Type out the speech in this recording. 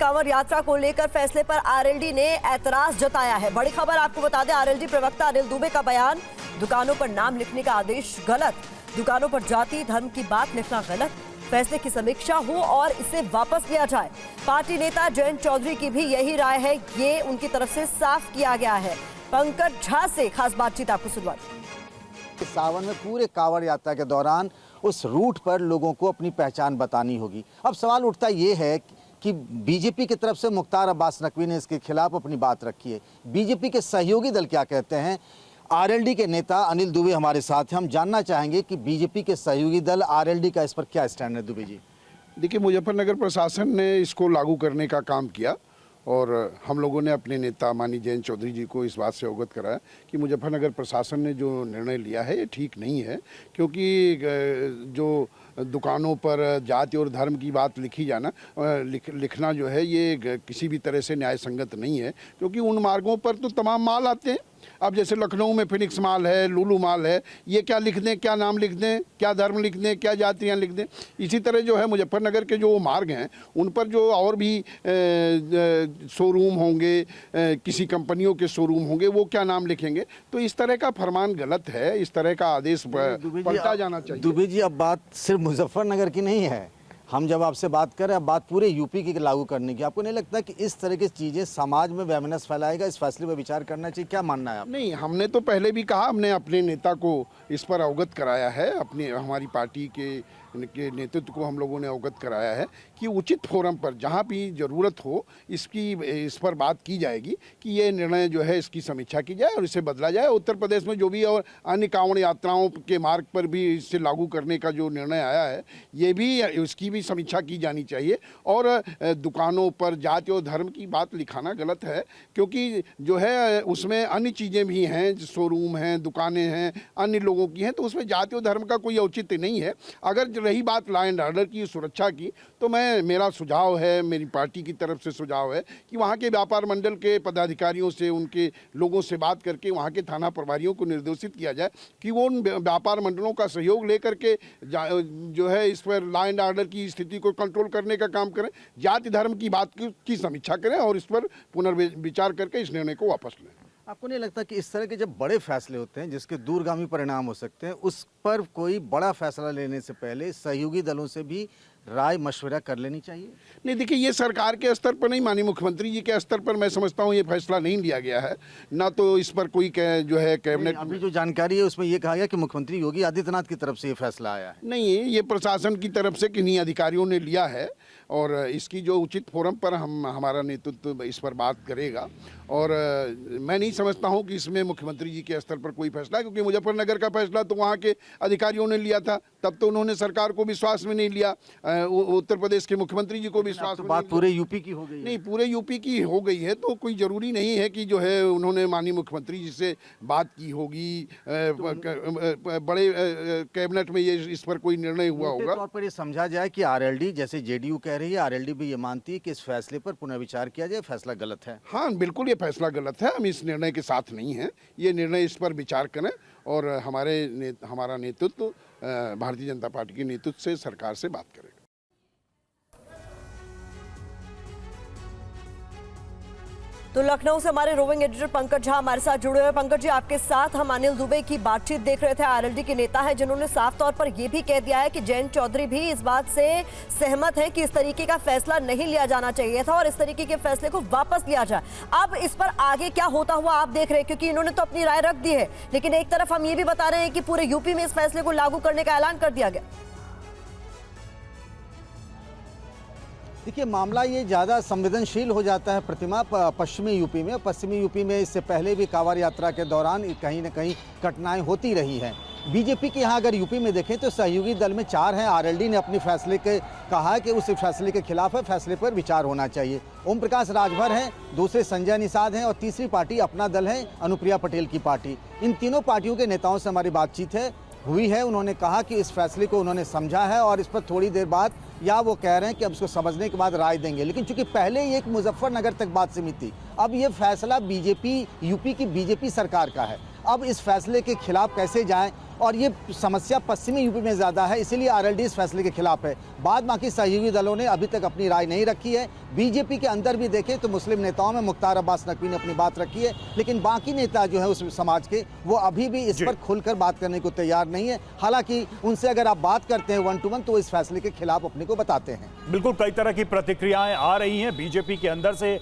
कांवड़ यात्रा को लेकर फैसले पर आरएलडी ने ऐतराज जताया है। बड़ी खबर आपको बता दें, आरएलडी प्रवक्ता अनिल दुबे का बयान, दुकानों पर नाम लिखने का आदेश गलत, दुकानों पर जाति धर्म की बात लिखना गलत, फैसले की समीक्षा हो और इसे वापस लिया जाए। पार्टी नेता जयंत चौधरी की भी यही राय है, ये उनकी तरफ से साफ किया गया है। पंकज झा से खास बातचीत आपको सुनवाई। सावन में पूरे कांवड़ यात्रा के दौरान उस रूट पर लोगों को अपनी पहचान बतानी होगी। अब सवाल उठता ये है कि बीजेपी की तरफ से मुख्तार अब्बास नकवी ने इसके खिलाफ अपनी बात रखी है। बीजेपी के सहयोगी दल क्या कहते हैं? आरएलडी के नेता अनिल दुबे हमारे साथ हैं। हम जानना चाहेंगे कि बीजेपी के सहयोगी दल आरएलडी का इस पर क्या स्टैंड है। दुबे जी, देखिए, मुजफ्फरनगर प्रशासन ने इसको लागू करने का काम किया और हम लोगों ने अपने नेता माननीय जयंत चौधरी जी को इस बात से अवगत कराया कि मुजफ्फरनगर प्रशासन ने जो निर्णय लिया है ये ठीक नहीं है, क्योंकि जो दुकानों पर जाति और धर्म की बात लिखी जाना लिखना जो है ये किसी भी तरह से न्याय संगत नहीं है, क्योंकि उन मार्गों पर तो तमाम माल आते हैं। अब जैसे लखनऊ में फिनिक्स माल है, लुलू माल है, ये क्या लिख दें, क्या नाम लिख दें, क्या धर्म लिख दें, क्या जातियाँ लिख दें। इसी तरह जो है मुजफ्फरनगर के जो मार्ग हैं उन पर जो और भी शोरूम होंगे, किसी कंपनियों के शोरूम होंगे, वो क्या नाम लिखेंगे। तो इस तरह का फरमान गलत है, इस तरह का आदेश पलटा जाना चाहिए। दुबे जी, अब बात सिर्फ मुजफ्फरनगर की नहीं है, हम जब आपसे बात करें अब बात पूरे यूपी की लागू करने की। आपको नहीं लगता कि इस तरह की चीज़ें समाज में वैमनस्य फैलाएगा? इस फैसले पर विचार करना चाहिए, क्या मानना है आप? नहीं, हमने तो पहले भी कहा, हमने अपने नेता को इस पर अवगत कराया है, अपनी हमारी पार्टी के नेतृत्व को हम लोगों ने अवगत कराया है कि उचित फोरम पर जहां भी ज़रूरत हो इस पर बात की जाएगी कि ये निर्णय जो है इसकी समीक्षा की जाए और इसे बदला जाए। उत्तर प्रदेश में जो भी और अन्य कांवड़ यात्राओं के मार्ग पर भी इसे लागू करने का जो निर्णय आया है ये भी, इसकी भी समीक्षा की जानी चाहिए। और दुकानों पर जाति और धर्म की बात लिखाना गलत है, क्योंकि जो है उसमें अन्य चीज़ें भी हैं, शोरूम हैं, दुकानें हैं, अन्य लोगों की हैं, तो उसमें जाति और धर्म का कोई औचित्य नहीं है। अगर रही बात लॉ एंड ऑर्डर की, सुरक्षा की, तो मेरा सुझाव है, मेरी पार्टी की तरफ से सुझाव है कि वहाँ के व्यापार मंडल के पदाधिकारियों से, उनके लोगों से बात करके वहाँ के थाना प्रभारियों को निर्देशित किया जाए कि वो उन व्यापार मंडलों का सहयोग लेकर के जो है इस पर लॉ एंड ऑर्डर की स्थिति को कंट्रोल करने का काम करें, जाति धर्म की बात की समीक्षा करें और इस पर पुनर्विचार करके इस निर्णय को वापस लें। आपको नहीं लगता कि इस तरह के जब बड़े फैसले होते हैं जिसके दूरगामी परिणाम हो सकते हैं, उस पर कोई बड़ा फैसला लेने से पहले सहयोगी दलों से भी राय मशवरा कर लेनी चाहिए? नहीं, देखिए, ये सरकार के स्तर पर नहीं, माननीय मुख्यमंत्री जी के स्तर पर मैं समझता हूँ ये फैसला नहीं लिया गया है, ना तो इस पर कोई जो है कैबिनेट। अभी जो जानकारी है उसमें ये कहा गया कि मुख्यमंत्री योगी आदित्यनाथ की तरफ से ये फैसला आया है। नहीं, ये प्रशासन की तरफ से किन्हीं अधिकारियों ने लिया है और इसकी जो उचित फोरम पर हमारा नेतृत्व इस पर बात करेगा। और मैं नहीं समझता हूं कि इसमें मुख्यमंत्री जी के स्तर पर कोई फैसला है, क्योंकि मुजफ्फरनगर का फैसला तो वहां के अधिकारियों ने लिया था, तब तो उन्होंने सरकार को विश्वास में नहीं लिया, उत्तर प्रदेश के मुख्यमंत्री जी को विश्वास में। बात पूरे यूपी की हो गई? नहीं, पूरे यूपी की हो गई है, तो कोई जरूरी नहीं है कि जो है उन्होंने माननीय मुख्यमंत्री जी से बात की होगी, बड़े कैबिनेट में ये इस पर कोई निर्णय हुआ होगा। तौर पर ये समझा जाए कि आरएलडी, जैसे जेडीयू कह रही है, आरएलडी भी ये मानती है कि इस फैसले पर पुनर्विचार किया जाए, फैसला गलत है। हाँ, बिल्कुल, ये फैसला गलत है, हम इस निर्णय के साथ नहीं हैं। ये निर्णय इस पर विचार करें और हमारा नेतृत्व भारतीय जनता पार्टी के नेतृत्व से सरकार से बात करेगा। तो लखनऊ से हमारे रोविंग एडिटर पंकज झा हमारे साथ जुड़े हुए। पंकज जी, आपके साथ हम अनिल दुबे की बातचीत देख रहे थे। आरएलडी के नेता है जिन्होंने साफ तौर पर यह भी कह दिया है कि जयंत चौधरी भी इस बात से सहमत है कि इस तरीके का फैसला नहीं लिया जाना चाहिए था और इस तरीके के फैसले को वापस लिया जाए। अब इस पर आगे क्या होता हुआ आप देख रहे हैं, क्योंकि इन्होंने तो अपनी राय रख दी है, लेकिन एक तरफ हम ये भी बता रहे हैं कि पूरे यूपी में इस फैसले को लागू करने का ऐलान कर दिया गया। देखिए, मामला ये ज़्यादा संवेदनशील हो जाता है प्रतिमा पश्चिमी यूपी में। पश्चिमी यूपी में इससे पहले भी कांवड़ यात्रा के दौरान कहीं न कहीं घटनाएं होती रही हैं। बीजेपी के यहाँ अगर यूपी में देखें तो सहयोगी दल में 4 हैं। आरएलडी ने अपने फैसले के कहा है कि उस फैसले के खिलाफ है, फैसले पर विचार होना चाहिए। ओम प्रकाश राजभर हैं, दूसरे संजय निषाद हैं और तीसरी पार्टी अपना दल है, अनुप्रिया पटेल की पार्टी। इन तीनों पार्टियों के नेताओं से हमारी बातचीत हुई है। उन्होंने कहा कि इस फैसले को उन्होंने समझा है और इस पर थोड़ी देर बाद, या वो कह रहे हैं कि अब इसको समझने के बाद राय देंगे, लेकिन चूंकि पहले ये एक मुजफ्फरनगर तक बात सीमित थी, अब ये फैसला बीजेपी, यूपी की बीजेपी सरकार का है। अब इस फैसले के खिलाफ कैसे जाएं, और ये समस्या पश्चिमी यूपी में ज़्यादा है, इसीलिए आरएलडी इस फैसले के खिलाफ है। बाद बाकी सहयोगी दलों ने अभी तक अपनी राय नहीं रखी है। बीजेपी के अंदर भी देखें तो मुस्लिम नेताओं में मुख्तार अब्बास नकवी ने अपनी बात रखी है, लेकिन बाकी नेता जो है उस समाज के, वो अभी भी इस पर खुलकर बात करने को तैयार नहीं है। हालांकि उनसे अगर आप बात करते हैं 1 to 1 तो इस फैसले के खिलाफ अपने को बताते हैं। बिल्कुल, कई तरह की प्रतिक्रियाएं आ रही हैं बीजेपी के अंदर से।